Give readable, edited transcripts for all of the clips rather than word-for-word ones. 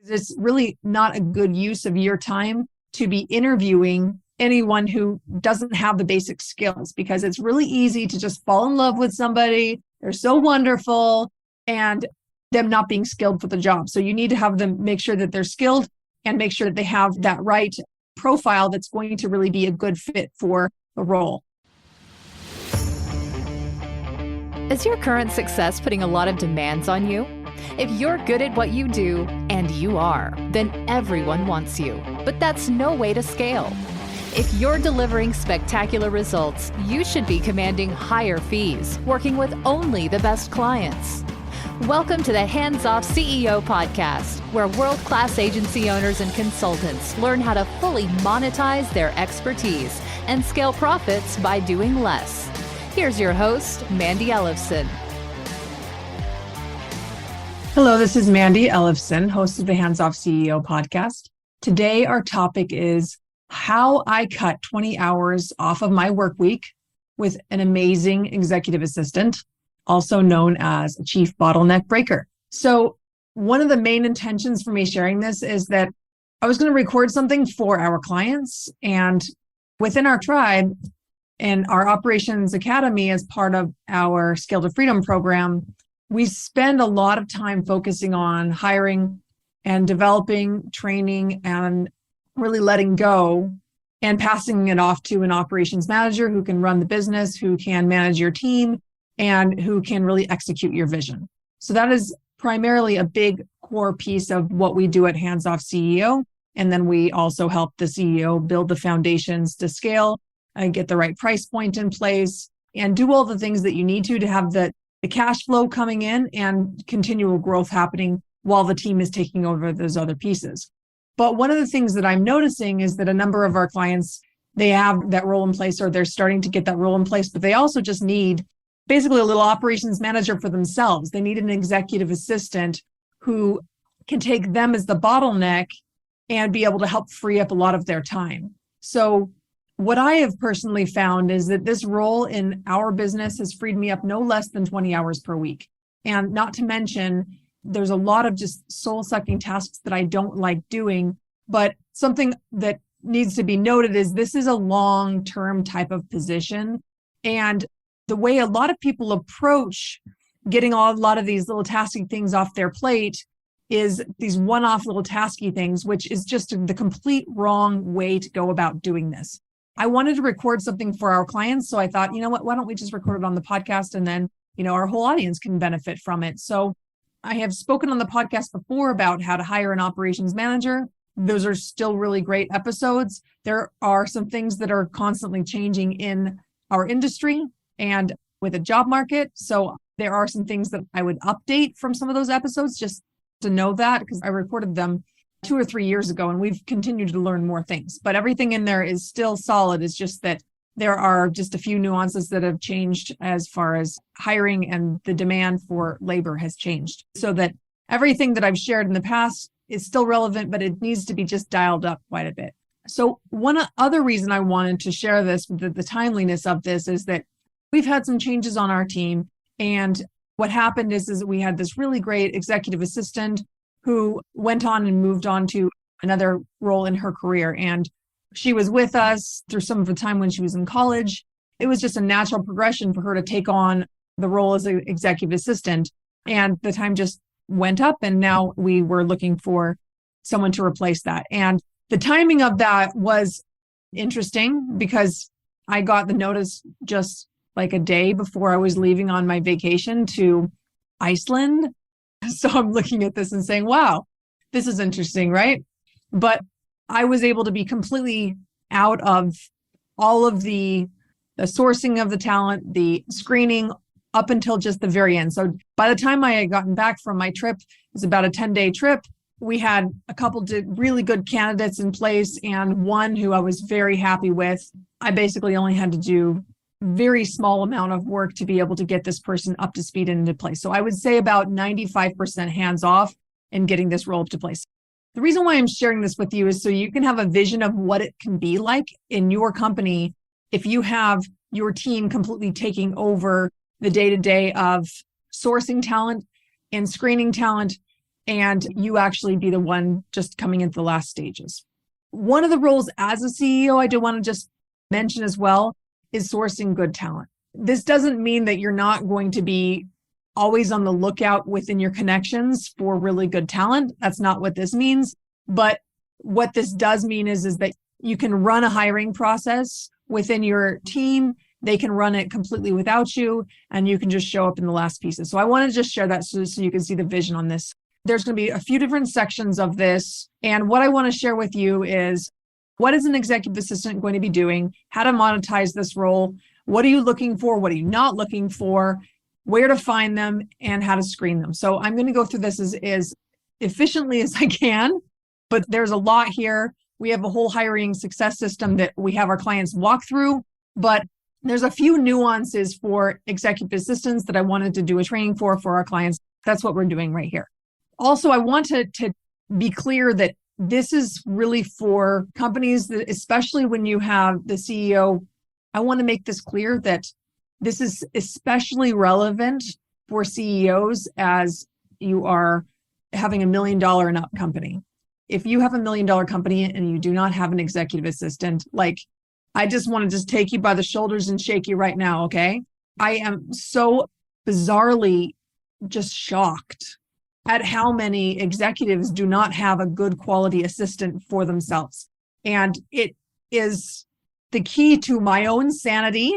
It's really not a good use of your time to be interviewing anyone who doesn't have the basic skills, because it's really easy to just fall in love with somebody. They're so wonderful and them not being skilled for the job. So you need to have them make sure that they're skilled and make sure that they have that right profile that's going to really be a good fit for the role. Is your current success putting a lot of demands on you? If you're good at what you do, and you are, then everyone wants you. But that's no way to scale. If you're delivering spectacular results, you should be commanding higher fees, working with only the best clients. Welcome to the Hands Off CEO podcast, where world-class agency owners and consultants learn how to fully monetize their expertise and scale profits by doing less. Here's your host, Mandi Ellefson. Hello, this is Mandi Ellefson, host of the Hands Off CEO podcast. Today, our topic is how I cut 20 hours off of my work week with an amazing executive assistant, also known as a Chief Bottleneck Breaker. So one of the main intentions for me sharing this is that I was going to record something for our clients, and within our tribe and our Operations Academy, as part of our Scale to Freedom program, we spend a lot of time focusing on hiring and developing, training, and really letting go and passing it off to an operations manager who can run the business, who can manage your team, and who can really execute your vision. So that is primarily a big core piece of what we do at Hands Off CEO. And then we also help the CEO build the foundations to scale and get the right price point in place and do all the things that you need to have the cash flow coming in and continual growth happening while the team is taking over those other pieces. But one of the things that I'm noticing is that a number of our clients, they have that role in place, or they're starting to get that role in place, but they also just need basically a little operations manager for themselves. They need an executive assistant who can take them as the bottleneck and be able to help free up a lot of their time. So what I have personally found is that this role in our business has freed me up no less than 20 hours per week. And not to mention, there's a lot of just soul-sucking tasks that I don't like doing. But something that needs to be noted is this is a long-term type of position. And the way a lot of people approach getting a lot of these little tasky things off their plate is these one-off little tasky things, which is just the complete wrong way to go about doing this. I wanted to record something for our clients. So I thought, you know what, why don't we just record it on the podcast, and then, our whole audience can benefit from it. So I have spoken on the podcast before about how to hire an operations manager. Those are still really great episodes. There are some things that are constantly changing in our industry and with the job market. So there are some things that I would update from some of those episodes, just to know that, because I recorded them 2 or 3 years ago, and we've continued to learn more things. But everything in there is still solid. It's just that there are just a few nuances that have changed as far as hiring, and the demand for labor has changed. So that everything that I've shared in the past is still relevant, but it needs to be just dialed up quite a bit. So one other reason I wanted to share this, the timeliness of this, is that we've had some changes on our team. And what happened is that we had this really great executive assistant who went on and moved on to another role in her career. And she was with us through some of the time when she was in college. It was just a natural progression for her to take on the role as an executive assistant. And the time just went up, and now we were looking for someone to replace that. And the timing of that was interesting because I got the notice just like a day before I was leaving on my vacation to Iceland. So I'm looking at this and saying, wow, this is interesting, right? But I was able to be completely out of all of the sourcing of the talent, the screening, up until just the very end. So by the time I had gotten back from my trip, it was about a 10-day trip. We had a couple of really good candidates in place, and one who I was very happy with. I basically only had to do very small amount of work to be able to get this person up to speed and into place. So I would say about 95% hands off in getting this role up to place. The reason why I'm sharing this with you is so you can have a vision of what it can be like in your company if you have your team completely taking over the day-to-day of sourcing talent and screening talent and you actually be the one just coming into the last stages. One of the roles as a CEO I do want to just mention as well is sourcing good talent. This doesn't mean that you're not going to be always on the lookout within your connections for really good talent. That's not what this means. But what this does mean is that you can run a hiring process within your team. They can run it completely without you, and you can just show up in the last pieces. So I want to just share that so you can see the vision on this. There's going to be a few different sections of this. And what I want to share with you is, what is an executive assistant going to be doing? How to monetize this role? What are you looking for? What are you not looking for? Where to find them and how to screen them. So I'm going to go through this as efficiently as I can, but there's a lot here. We have a whole hiring success system that we have our clients walk through, but there's a few nuances for executive assistants that I wanted to do a training for our clients. That's what we're doing right here. Also, I want to be clear that this is really for companies that, especially when you have the CEO, I want to make this clear that this is especially relevant for CEOs as you are having $1 million and up company. If you have $1 million company and you do not have an executive assistant, I just want to take you by the shoulders and shake you right now, okay? I am so bizarrely just shocked at how many executives do not have a good quality assistant for themselves. And it is the key to my own sanity.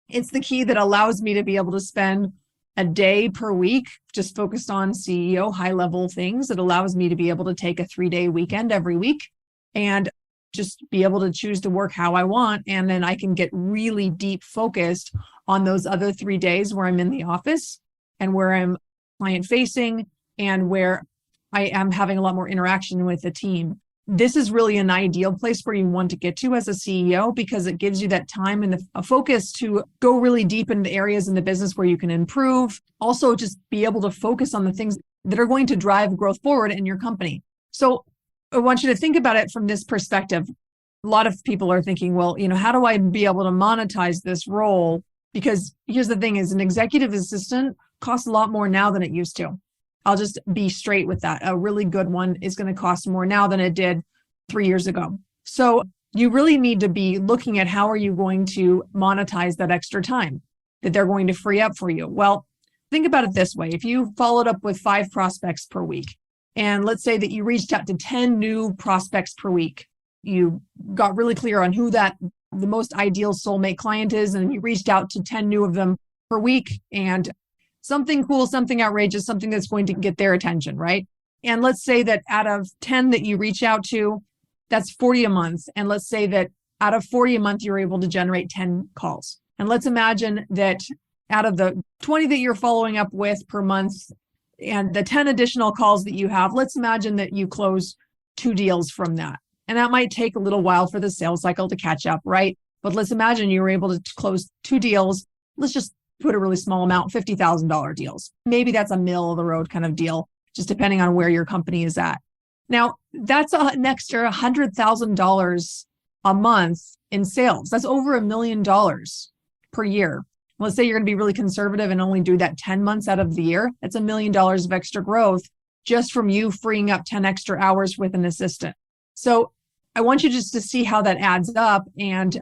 It's the key that allows me to be able to spend a day per week just focused on CEO high-level things. It allows me to be able to take a 3-day weekend every week and just be able to choose to work how I want. And then I can get really deep focused on those other 3 days where I'm in the office and where I'm client facing and where I am having a lot more interaction with the team. This is really an ideal place where you want to get to as a CEO because it gives you that time and a focus to go really deep into areas in the business where you can improve. Also, just be able to focus on the things that are going to drive growth forward in your company. So I want you to think about it from this perspective. A lot of people are thinking, well, how do I be able to monetize this role? Because here's the thing is an executive assistant costs a lot more now than it used to. I'll just be straight with that. A really good one is going to cost more now than it did 3 years ago. So you really need to be looking at how are you going to monetize that extra time that they're going to free up for you. Well, think about it this way. If you followed up with 5 prospects per week, and let's say that you reached out to 10 new prospects per week, you got really clear on who the most ideal soulmate client is, and you reached out to 10 new of them per week, and something cool, something outrageous, something that's going to get their attention, right? And let's say that out of 10 that you reach out to, that's 40 a month. And let's say that out of 40 a month, you're able to generate 10 calls. And let's imagine that out of the 20 that you're following up with per month and the 10 additional calls that you have, let's imagine that you close 2 deals from that. And that might take a little while for the sales cycle to catch up, right? But let's imagine you were able to close 2 deals. Let's just put a really small amount, $50,000 deals. Maybe that's a middle of the road kind of deal, just depending on where your company is at. Now, that's an extra $100,000 a month in sales. That's over $1 million per year. Let's say you're going to be really conservative and only do that 10 months out of the year. That's $1 million of extra growth just from you freeing up 10 extra hours with an assistant. So I want you just to see how that adds up and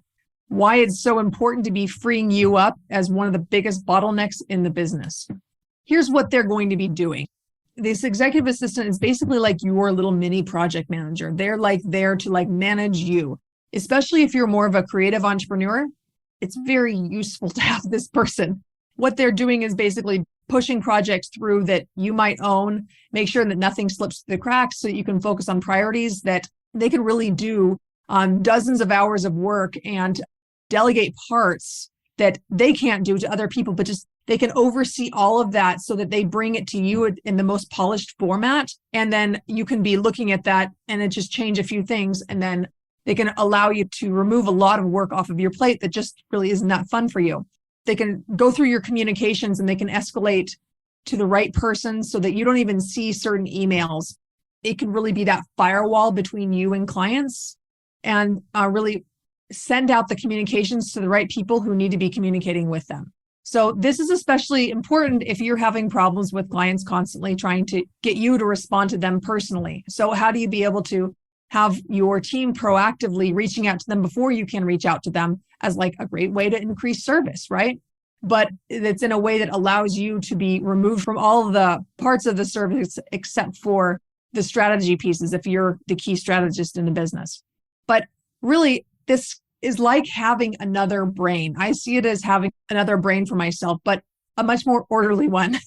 why it's so important to be freeing you up as one of the biggest bottlenecks in the business. Here's what they're going to be doing. This executive assistant is basically like your little mini project manager. They're there to manage you, especially if you're more of a creative entrepreneur. It's very useful to have this person. What they're doing is basically pushing projects through that you might own, make sure that nothing slips through the cracks so that you can focus on priorities that they can really do on dozens of hours of work and delegate parts that they can't do to other people, but just they can oversee all of that so that they bring it to you in the most polished format. And then you can be looking at that and it just change a few things. And then they can allow you to remove a lot of work off of your plate that just really isn't that fun for you. They can go through your communications and they can escalate to the right person so that you don't even see certain emails. It can really be that firewall between you and clients and really send out the communications to the right people who need to be communicating with them. So this is especially important if you're having problems with clients constantly trying to get you to respond to them personally. So how do you be able to have your team proactively reaching out to them before you can reach out to them as like a great way to increase service, right? But it's in a way that allows you to be removed from all of the parts of the service except for the strategy pieces if you're the key strategist in the business. But really, this is like having another brain. I see it as having another brain for myself, but a much more orderly one.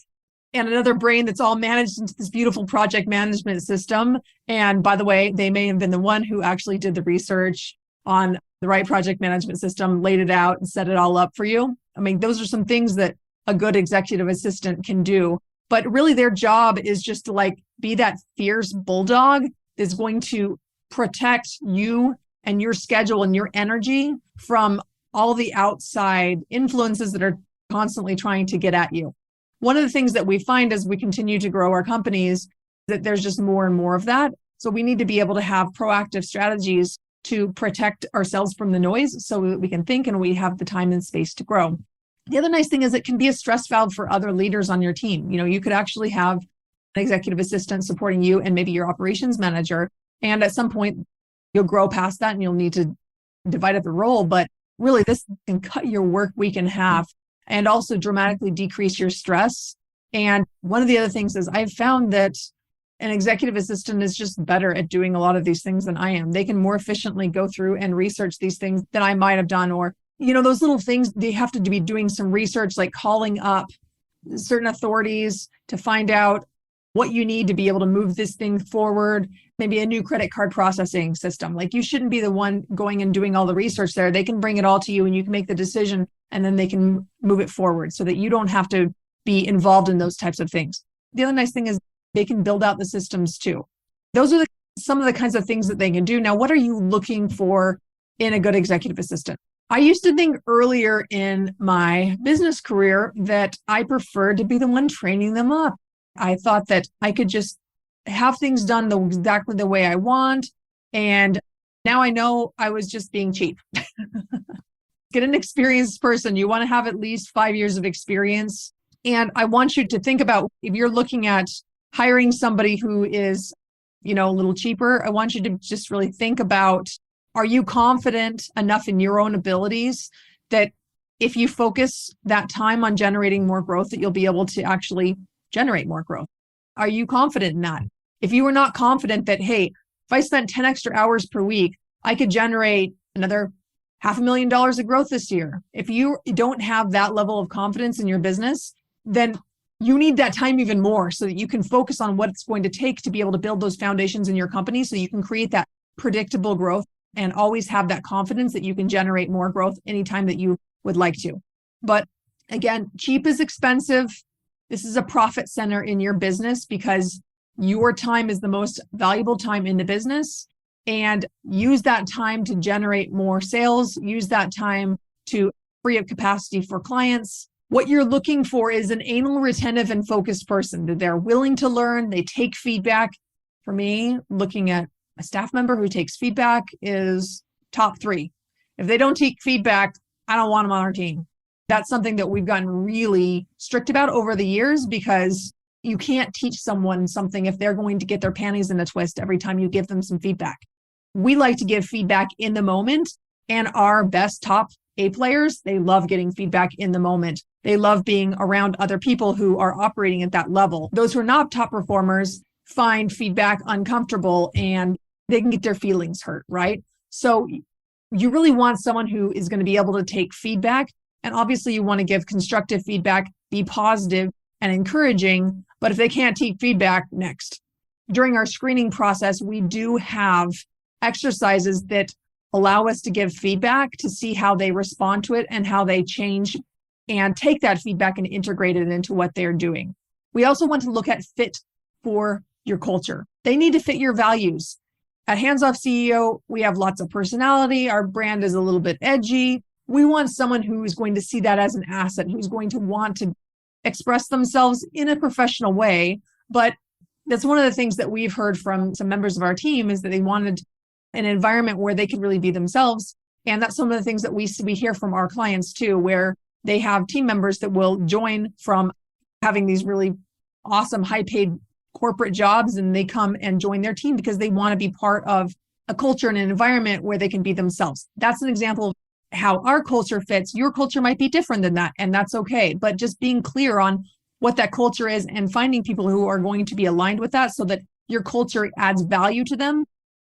And another brain that's all managed into this beautiful project management system. And by the way, they may have been the one who actually did the research on the right project management system, laid it out and set it all up for you. I mean, those are some things that a good executive assistant can do. But really their job is just to like be that fierce bulldog that's going to protect you and your schedule and your energy from all the outside influences that are constantly trying to get at you. One of the things that we find as we continue to grow our companies is that there's just more and more of that. So we need to be able to have proactive strategies to protect ourselves from the noise so that we can think and we have the time and space to grow. The other nice thing is it can be a stress valve for other leaders on your team. You know, you could actually have an executive assistant supporting you and maybe your operations manager. And at some point, you'll grow past that and you'll need to divide up the role. But really, this can cut your work week in half and also dramatically decrease your stress. And one of the other things is I've found that an executive assistant is just better at doing a lot of these things than I am. They can more efficiently go through and research these things than I might have done. Or, you know, those little things, they have to be doing some research, like calling up certain authorities to find out what you need to be able to move this thing forward. Maybe a new credit card processing system. Like you shouldn't be the one going and doing all the research there. They can bring it all to you and you can make the decision and then they can move it forward so that you don't have to be involved in those types of things. The other nice thing is they can build out the systems too. Those are some of the kinds of things that they can do. Now, what are you looking for in a good executive assistant? I used to think earlier in my business career that I preferred to be the one training them up. I thought that I could just have things done exactly the way I want. And now I know I was just being cheap. Get an experienced person. You want to have at least 5 years of experience. And I want you to think about if you're looking at hiring somebody who is, you know, a little cheaper, I want you to just really think about, are you confident enough in your own abilities that if you focus that time on generating more growth, that you'll be able to actually generate more growth? Are you confident in that? If you are not confident that, hey, if I spent 10 extra hours per week, I could generate another $500,000 of growth this year. If you don't have that level of confidence in your business, then you need that time even more so that you can focus on what it's going to take to be able to build those foundations in your company so you can create that predictable growth and always have that confidence that you can generate more growth anytime that you would like to. But again, cheap is expensive. This is a profit center in your business because your time is the most valuable time in the business. And use that time to generate more sales, use that time to free up capacity for clients. What you're looking for is an anal, retentive, and focused person that they're willing to learn. They take feedback. For me, looking at a staff member who takes feedback is top 3. If they don't take feedback, I don't want them on our team. That's something that we've gotten really strict about over the years because you can't teach someone something if they're going to get their panties in a twist every time you give them some feedback. We like to give feedback in the moment, and our best top A players, they love getting feedback in the moment. They love being around other people who are operating at that level. Those who are not top performers find feedback uncomfortable and they can get their feelings hurt, right? So you really want someone who is going to be able to take feedback. And obviously you want to give constructive feedback, be positive and encouraging. But if they can't take feedback, next. During our screening process, we do have exercises that allow us to give feedback to see how they respond to it and how they change and take that feedback and integrate it into what they're doing. We also want to look at fit for your culture. They need to fit your values. At Hands Off CEO, we have lots of personality. Our brand is a little bit edgy. We want someone who is going to see that as an asset, who's going to want to express themselves in a professional way. But that's one of the things that we've heard from some members of our team is that they wanted an environment where they could really be themselves. And that's some of the things that we hear from our clients too, where they have team members that will join from having these really awesome, high paid corporate jobs, and they come and join their team because they want to be part of a culture and an environment where they can be themselves. That's an example of how our culture fits. Your culture might be different than that, and that's okay. But just being clear on what that culture is and finding people who are going to be aligned with that so that your culture adds value to them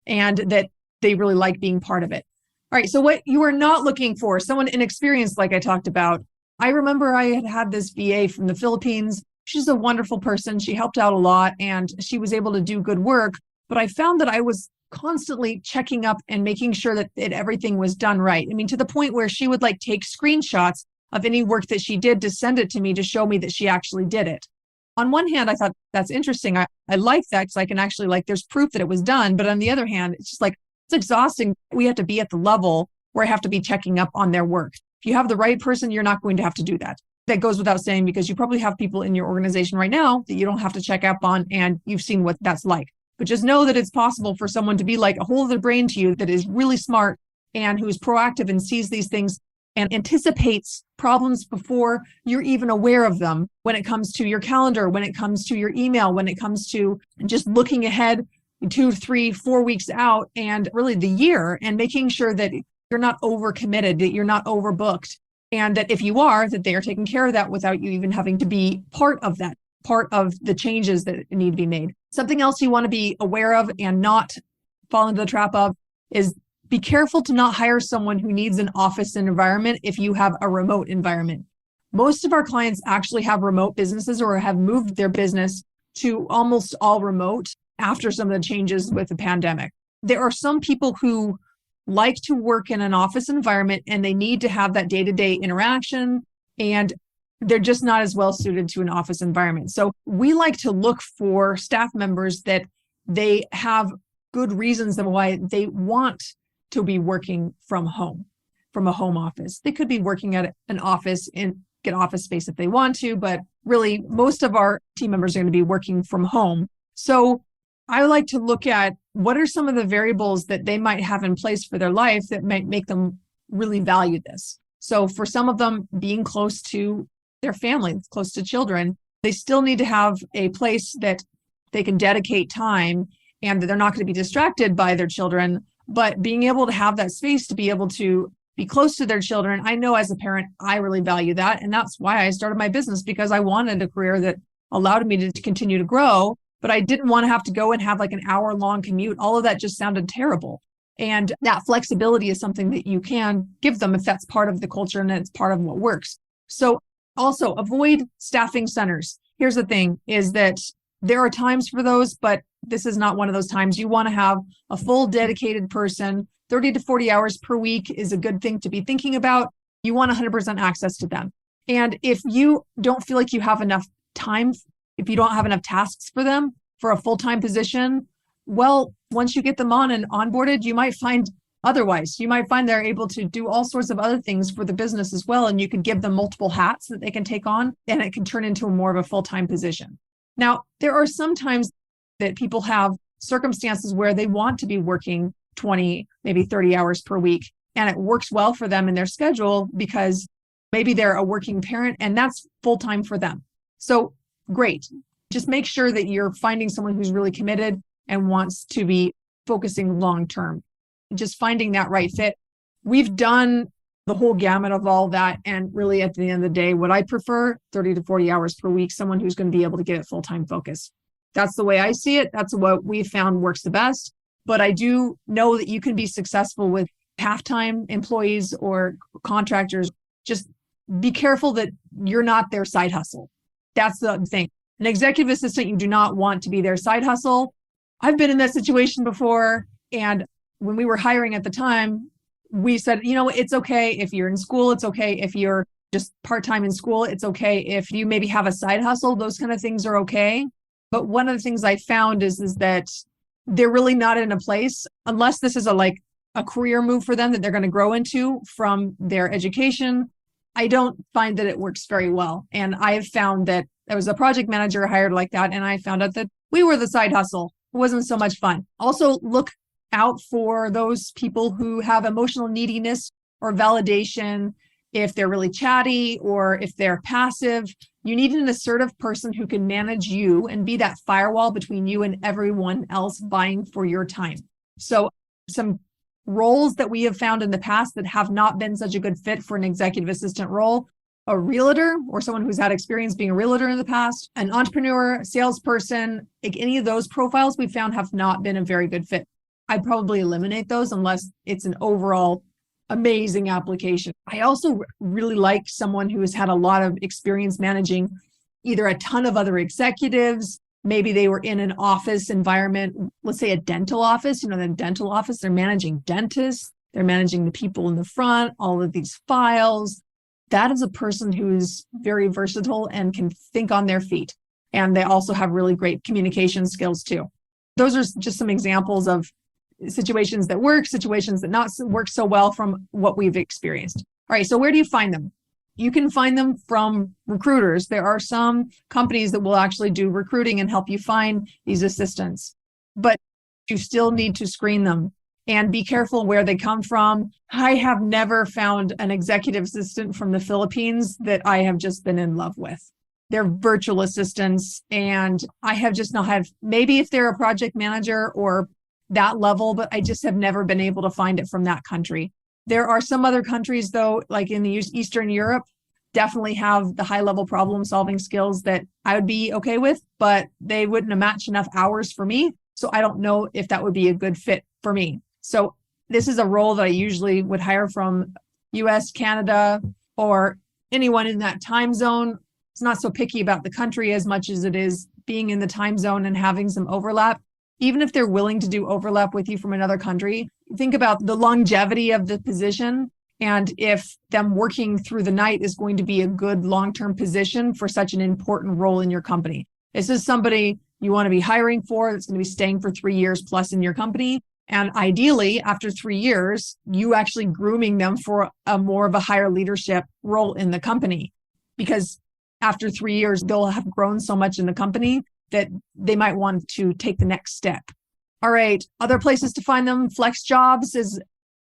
and that they really like being part of it. All right. So what you are not looking for, someone inexperienced, like I talked about. I remember I had this VA from the Philippines. She's a wonderful person. She helped out a lot and she was able to do good work. But I found that I was constantly checking up and making sure that everything was done right. I mean, to the point where she would take screenshots of any work that she did to send it to me to show me that she actually did it. On one hand, I thought that's interesting. I like that because I can actually there's proof that it was done. But on the other hand, it's just it's exhausting. We have to be at the level where I have to be checking up on their work. If you have the right person, you're not going to have to do that. That goes without saying because you probably have people in your organization right now that you don't have to check up on and you've seen what that's like. But just know that it's possible for someone to be like a whole other brain to you that is really smart and who's proactive and sees these things and anticipates problems before you're even aware of them when it comes to your calendar, when it comes to your email, when it comes to just looking ahead 2, 3, 4 weeks out and really the year and making sure that you're not overcommitted, that you're not overbooked, and that if you are, that they are taking care of that without you even having to be part of that, part of the changes that need to be made. Something else you want to be aware of and not fall into the trap of is be careful to not hire someone who needs an office environment if you have a remote environment. Most of our clients actually have remote businesses or have moved their business to almost all remote after some of the changes with the pandemic. There are some people who like to work in an office environment and they need to have that day-to-day interaction and they're just not as well suited to an office environment. So we like to look for staff members that they have good reasons of why they want to be working from home, from a home office. They could be working at an office and get office space if they want to, but really most of our team members are going to be working from home. So I like to look at what are some of the variables that they might have in place for their life that might make them really value this. So for some of them, being close to their family, close to children, they still need to have a place that they can dedicate time and that they're not going to be distracted by their children, but being able to have that space to be able to be close to their children. I know as a parent, I really value that. And that's why I started my business, because I wanted a career that allowed me to continue to grow, but I didn't want to have to go and have an hour-long commute. All of that just sounded terrible. And that flexibility is something that you can give them if that's part of the culture and it's part of what works. So also avoid staffing centers. Here's the thing is that there are times for those, but this is not one of those times. You want to have a full dedicated person. 30 to 40 hours per week is a good thing to be thinking about. You want 100% access to them. And if you don't feel like you have enough time, if you don't have enough tasks for them for a full-time position, well, once you get them on and onboarded, you might find otherwise. You might find they're able to do all sorts of other things for the business as well. And you can give them multiple hats that they can take on, and it can turn into more of a full-time position. Now, there are some times that people have circumstances where they want to be working 20, maybe 30 hours per week, and it works well for them in their schedule because maybe they're a working parent and that's full-time for them. So great. Just make sure that you're finding someone who's really committed and wants to be focusing long-term. Just finding that right fit. We've done the whole gamut of all that. And really at the end of the day, what I prefer, 30 to 40 hours per week, someone who's going to be able to get it full-time focus. That's the way I see it. That's what we found works the best. But I do know that you can be successful with half-time employees or contractors. Just be careful that you're not their side hustle. That's the thing. An executive assistant, you do not want to be their side hustle. I've been in that situation before. And when we were hiring at the time, we said, it's okay if you're in school. It's okay if you're just part-time in school. It's okay if you maybe have a side hustle. Those kind of things are okay. But one of the things I found is that they're really not in a place, unless this is a career move for them that they're going to grow into from their education. I don't find that it works very well. And I have found that there was a project manager hired like that. And I found out that we were the side hustle. It wasn't so much fun. Also, look out for those people who have emotional neediness or validation if they're really chatty or if they're passive. You need an assertive person who can manage you and be that firewall between you and everyone else vying for your time. So some roles that we have found in the past that have not been such a good fit for an executive assistant role: a realtor or someone who's had experience being a realtor in the past, an entrepreneur, salesperson. Like any of those profiles we found have not been a very good fit. I'd probably eliminate those unless it's an overall amazing application. I also really like someone who has had a lot of experience managing either a ton of other executives. Maybe they were in an office environment, let's say a dental office. The dental office, they're managing dentists, they're managing the people in the front, all of these files. That is a person who's very versatile and can think on their feet. And they also have really great communication skills too. Those are just some examples of situations that work, situations that not work so well from what we've experienced. All right, so where do you find them? You can find them from recruiters. There are some companies that will actually do recruiting and help you find these assistants, but you still need to screen them and be careful where they come from. I have never found an executive assistant from the Philippines that I have just been in love with. They're virtual assistants, and I have just not had, maybe if they're a project manager or that level, but I just have never been able to find it from that country. There are some other countries though, like in the Eastern Europe, definitely have the high level problem solving skills that I would be okay with, but they wouldn't match enough hours for me. So I don't know if that would be a good fit for me. So this is a role that I usually would hire from US, Canada, or anyone in that time zone. It's not so picky about the country as much as it is being in the time zone and having some overlap. Even if they're willing to do overlap with you from another country, think about the longevity of the position and if them working through the night is going to be a good long-term position for such an important role in your company. This is somebody you want to be hiring for that's going to be staying for 3 years plus in your company. And ideally, after 3 years, you actually grooming them for a more of a higher leadership role in the company. Because after 3 years, they'll have grown so much in the company that they might want to take the next step. All right, other places to find them. Flex Jobs is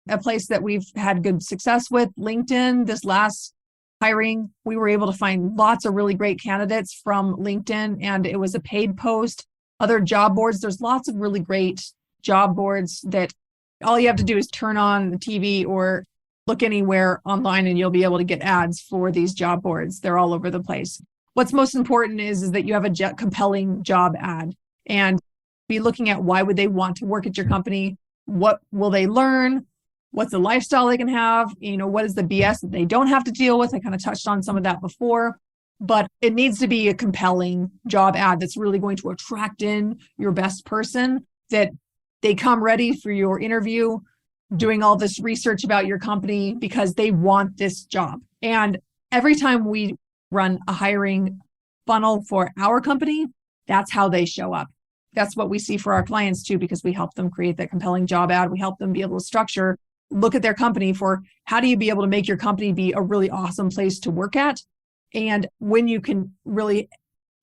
a place that we've had good success with. LinkedIn, this last hiring, we were able to find lots of really great candidates from LinkedIn, and it was a paid post. Other job boards, there's lots of really great job boards that all you have to do is turn on the TV or look anywhere online and you'll be able to get ads for these job boards. They're all over the place. What's most important is that you have a compelling job ad and be looking at why would they want to work at your company? What will they learn? What's the lifestyle they can have? What is the BS that they don't have to deal with? I kind of touched on some of that before, but it needs to be a compelling job ad that's really going to attract in your best person, that they come ready for your interview, doing all this research about your company because they want this job. And every time we run a hiring funnel for our company, that's how they show up. That's what we see for our clients too, because we help them create that compelling job ad. We help them be able to structure, look at their company for how do you be able to make your company be a really awesome place to work at? And when you can really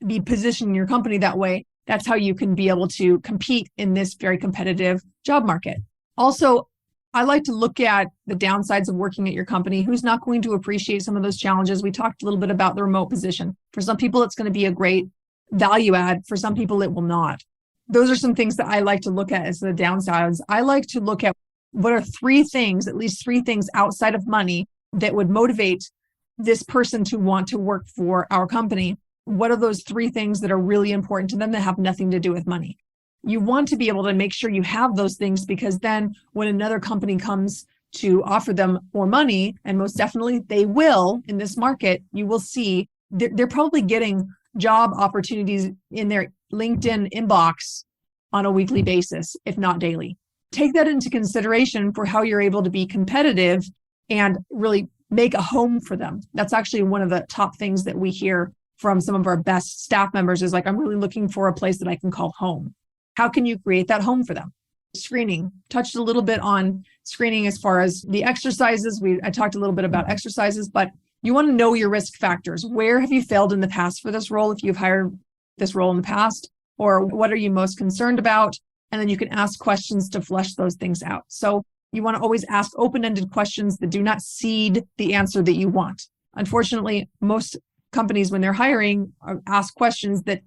be positioning your company that way, that's how you can be able to compete in this very competitive job market. Also, I like to look at the downsides of working at your company. Who's not going to appreciate some of those challenges? We talked a little bit about the remote position. For some people, it's going to be a great value add. For some people, it will not. Those are some things that I like to look at as the downsides. I like to look at what are at least three things outside of money that would motivate this person to want to work for our company. What are those 3 things that are really important to them that have nothing to do with money? You want to be able to make sure you have those things, because then when another company comes to offer them more money, and most definitely they will in this market, you will see they're probably getting job opportunities in their LinkedIn inbox on a weekly basis, if not daily. Take that into consideration for how you're able to be competitive and really make a home for them. That's actually one of the top things that we hear from some of our best staff members is like, I'm really looking for a place that I can call home. How can you create that home for them? Screening. Touched a little bit on screening as far as the exercises. I talked a little bit about exercises, but you want to know your risk factors. Where have you failed in the past for this role if you've hired this role in the past? Or what are you most concerned about? And then you can ask questions to flesh those things out. So You want to always ask open-ended questions that do not seed the answer that you want. Unfortunately, most companies, when they're hiring, ask questions that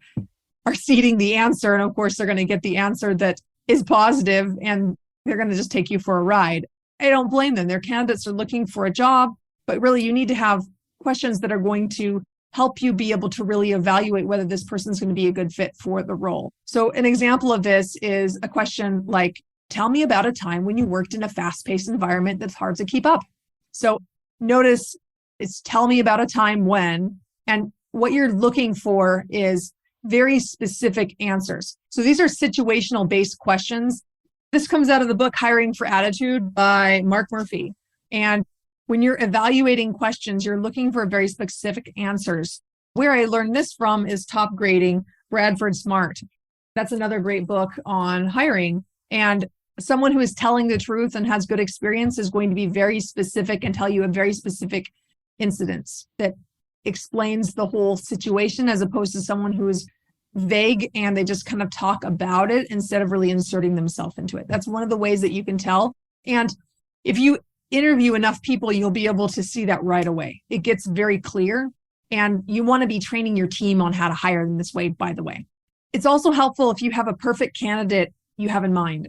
are seeding the answer. And of course, they're going to get the answer that is positive and they're going to just take you for a ride. I don't blame them. Their candidates are looking for a job, but really you need to have questions that are going to help you be able to really evaluate whether this person is going to be a good fit for the role. So an example of this is a question like, tell me about a time when you worked in a fast-paced environment that's hard to keep up. So notice it's tell me about a time when, and what you're looking for is very specific answers. So these are situational based questions. This comes out of the book Hiring for Attitude by Mark Murphy. And when you're evaluating questions, you're looking for very specific answers. Where I learned this from is Top Grading, Bradford Smart. That's another great book on hiring. And someone who is telling the truth and has good experience is going to be very specific and tell you a very specific incidents that explains the whole situation, as opposed to someone who is vague and they just kind of talk about it instead of really inserting themselves into it. That's one of the ways that you can tell. And if you interview enough people, you'll be able to see that right away. It gets very clear. And you want to be training your team on how to hire them this way, by the way. It's also helpful if you have a perfect candidate you have in mind.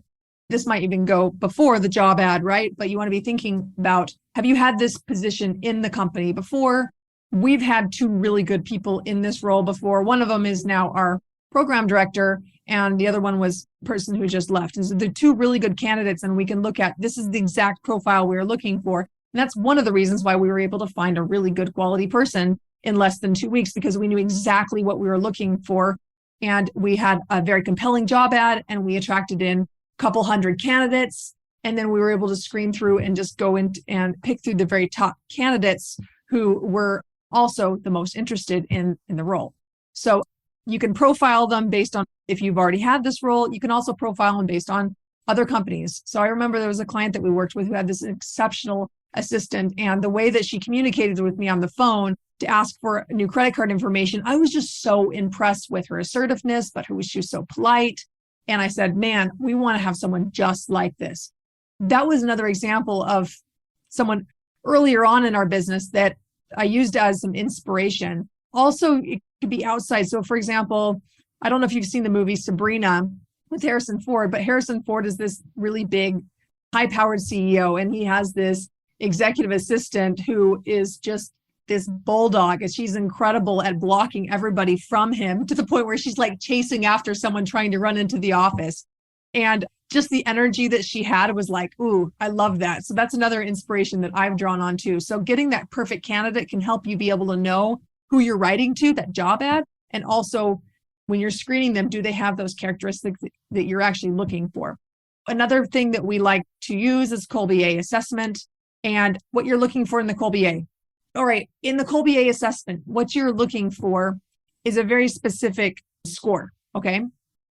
This might even go before the job ad, right? But you want to be thinking about, have you had this position in the company before? We've had two really good people in this role before. One of them is now our program director, and the other one was a person who just left. And so they're two really good candidates, and we can look at, this is the exact profile we were looking for. And that's one of the reasons why we were able to find a really good quality person in less than 2 weeks, because we knew exactly what we were looking for. And we had a very compelling job ad, and we attracted in a couple hundred candidates. And then we were able to screen through and just go in and pick through the very top candidates who were also the most interested in the role. So you can profile them based on if you've already had this role. You can also profile them based on other companies. So I remember there was a client that we worked with who had this exceptional assistant, and the way that she communicated with me on the phone to ask for new credit card information, I was just so impressed with her assertiveness, but she was so polite. And I said, man, we want to have someone just like this. That was another example of someone earlier on in our business that I used as some inspiration. Also, it could be outside. So for example, I don't know if you've seen the movie Sabrina with Harrison Ford, but Harrison Ford is this really big, high-powered CEO, and he has this executive assistant who is just this bulldog, and she's incredible at blocking everybody from him, to the point where she's like chasing after someone trying to run into the office. And just the energy that she had was like, ooh, I love that. So that's another inspiration that I've drawn on too. So getting that perfect candidate can help you be able to know who you're writing to, that job ad. And also when you're screening them, do they have those characteristics that you're actually looking for? Another thing that we like to use is Kolbe A assessment, and what you're looking for in the Kolbe A. All right, in the Kolbe A assessment, what you're looking for is a very specific score, okay?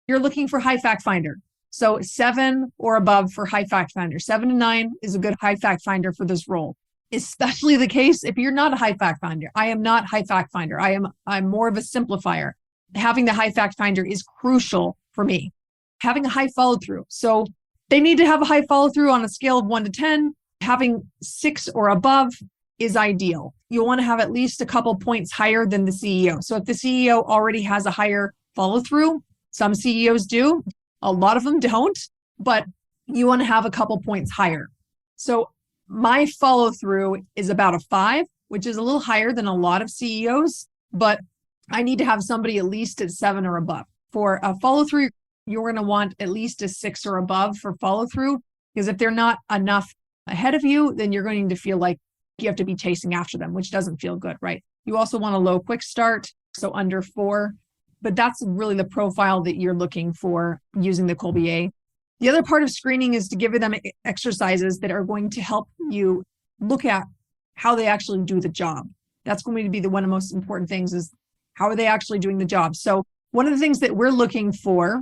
You're looking for high fact finder. So 7 or above for high fact finder. 7 to 9 is a good high fact finder for this role. Especially the case if you're not a high fact finder. I am not high fact finder. I'm more of a simplifier. Having the high fact finder is crucial for me. Having a high follow through. So they need to have a high follow through on a scale of 1 to 10. Having 6 or above is ideal. You'll want to have at least a couple points higher than the CEO. So if the CEO already has a higher follow through, some CEOs do, a lot of them don't, but you want to have a couple points higher. So my follow through is about a 5, which is a little higher than a lot of CEOs, but I need to have somebody at least at 7 or above. For a follow through, you're going to want at least a 6 or above for follow through, because if they're not enough ahead of you, then you're going to feel like you have to be chasing after them, which doesn't feel good, right? You also want a low quick start, so under 4. But that's really the profile that you're looking for using the Kolbe A. The other part of screening is to give them exercises that are going to help you look at how they actually do the job. That's going to be one of the most important things, is how are they actually doing the job? So one of the things that we're looking for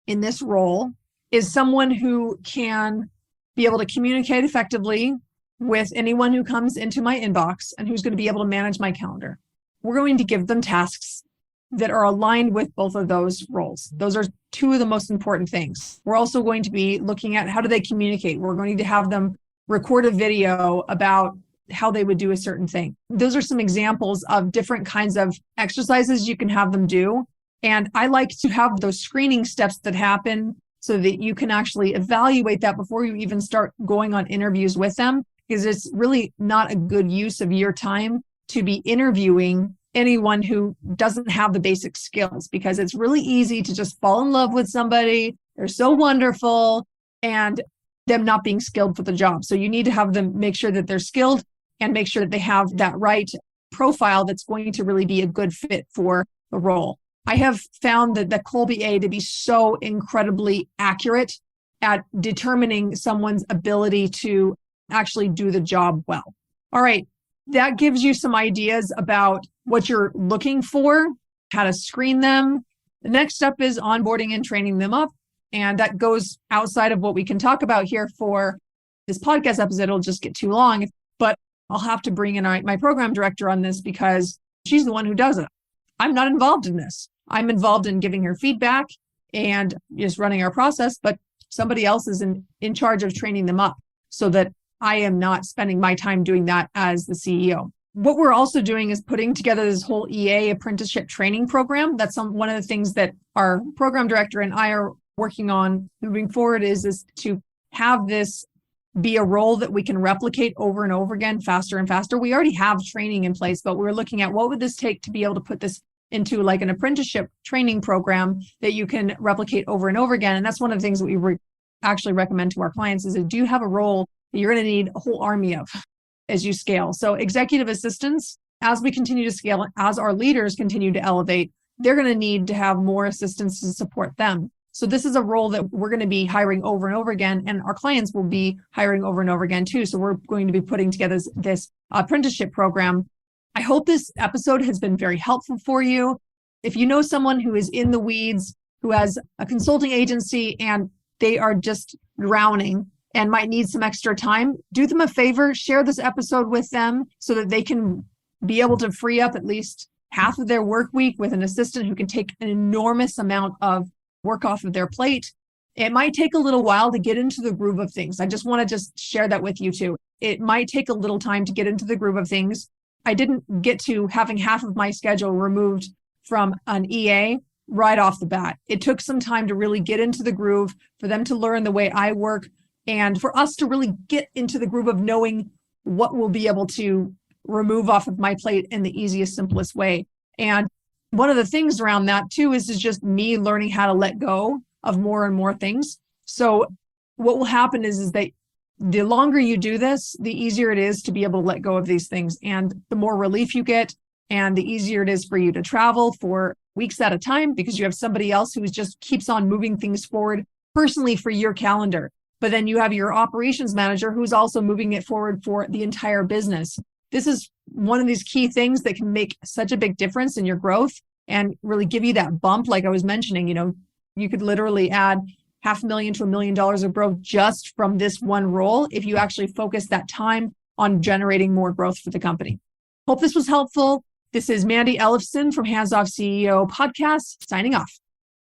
in this role is someone who can be able to communicate effectively with anyone who comes into my inbox and who's going to be able to manage my calendar. We're going to give them tasks that are aligned with both of those roles. Those are two of the most important things. We're also going to be looking at how do they communicate. We're going to have them record a video about how they would do a certain thing. Those are some examples of different kinds of exercises you can have them do. And I like to have those screening steps that happen so that you can actually evaluate that before you even start going on interviews with them, because it's really not a good use of your time to be interviewing anyone who doesn't have the basic skills, because it's really easy to just fall in love with somebody. They're so wonderful and them not being skilled for the job. So you need to have them make sure that they're skilled and make sure that they have that right profile that's going to really be a good fit for the role. I have found that the Kolbe A to be so incredibly accurate at determining someone's ability to actually do the job well. All right, that gives you some ideas about what you're looking for, how to screen them. The next step is onboarding and training them up. And that goes outside of what we can talk about here for this podcast episode. It'll just get too long, but I'll have to bring in my program director on this because she's the one who does it. I'm not involved in this. I'm involved in giving her feedback and just running our process, but somebody else is in charge of training them up so that I am not spending my time doing that as the CEO. What we're also doing is putting together this whole EA apprenticeship training program. That's one of the things that our program director and I are working on moving forward is to have this be a role that we can replicate over and over again, faster and faster. We already have training in place, but we're looking at what would this take to be able to put this into like an apprenticeship training program that you can replicate over and over again. And that's one of the things that we actually recommend to our clients is that do you have a role that you're going to need a whole army of as you scale. So executive assistants, as we continue to scale, as our leaders continue to elevate, they're going to need to have more assistants to support them. So this is a role that we're going to be hiring over and over again, and our clients will be hiring over and over again too. So we're going to be putting together this apprenticeship program. I hope this episode has been very helpful for you. If you know someone who is in the weeds, who has a consulting agency and they are just drowning and might need some extra time, do them a favor, share this episode with them so that they can be able to free up at least half of their work week with an assistant who can take an enormous amount of work off of their plate. It might take a little while to get into the groove of things. I just want to share that with you too. It might take a little time to get into the groove of things. I didn't get to having half of my schedule removed from an EA right off the bat. It took some time to really get into the groove, for them to learn the way I work, and for us to really get into the groove of knowing what we'll be able to remove off of my plate in the easiest, simplest way. And one of the things around that too is just me learning how to let go of more and more things. So what will happen is that the longer you do this, the easier it is to be able to let go of these things. And the more relief you get, and the easier it is for you to travel for weeks at a time, because you have somebody else who just keeps on moving things forward personally for your calendar. But then you have your operations manager who's also moving it forward for the entire business. This is one of these key things that can make such a big difference in your growth and really give you that bump. Like I was mentioning, you could literally add $500,000 to $1 million of growth just from this one role if you actually focus that time on generating more growth for the company. Hope this was helpful. This is Mandi Ellefson from Hands Off CEO Podcast, signing off.